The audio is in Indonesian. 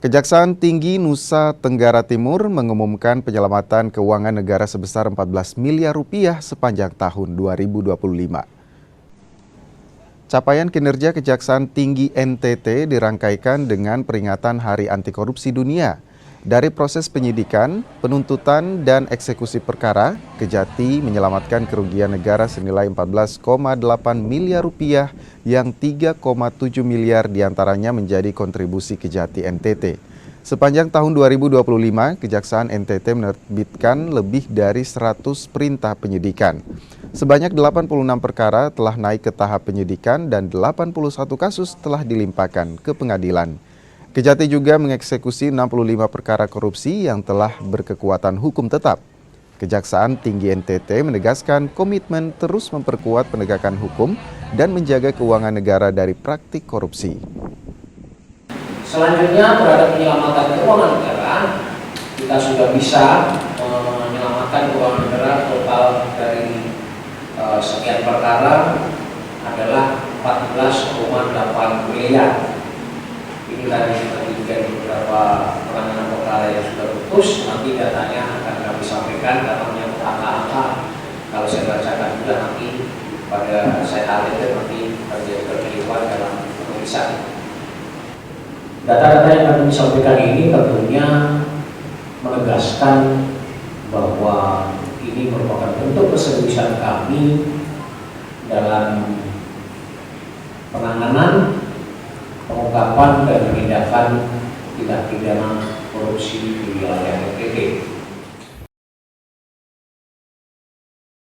Kejaksaan Tinggi Nusa Tenggara Timur mengumumkan penyelamatan keuangan negara sebesar 14 miliar rupiah sepanjang tahun 2025. Capaian kinerja Kejaksaan Tinggi NTT dirangkaikan dengan peringatan Hari Anti Korupsi Dunia. Dari proses penyidikan, penuntutan, dan eksekusi perkara, Kejati menyelamatkan kerugian negara senilai 14,8 miliar rupiah yang 3,7 miliar diantaranya menjadi kontribusi Kejati NTT. Sepanjang tahun 2025, Kejaksaan NTT menerbitkan lebih dari 100 perintah penyidikan. Sebanyak 86 perkara telah naik ke tahap penyidikan dan 81 kasus telah dilimpahkan ke pengadilan. Kejati juga mengeksekusi 65 perkara korupsi yang telah berkekuatan hukum tetap. Kejaksaan Tinggi NTT menegaskan komitmen terus memperkuat penegakan hukum dan menjaga keuangan negara dari praktik korupsi. Selanjutnya terhadap penyelamatan keuangan negara, kita sudah bisa menyelamatkan keuangan negara total dari sekian perkara adalah 14,8 miliar. Ini tadi juga di beberapa penanganan perkara yang sudah putus, nanti datanya akan kami sampaikan karena menyangkut angka-angka. Kalau saya bacakan juga nanti pada saya nanti terjadi kekeliruan dalam pemeriksaan. Data-data yang kami sampaikan ini tentunya menegaskan bahwa ini merupakan bentuk keseriusan kami dalam penanganan, pengungkapan dan penindakan tindak pidana korupsi di wilayah NTT.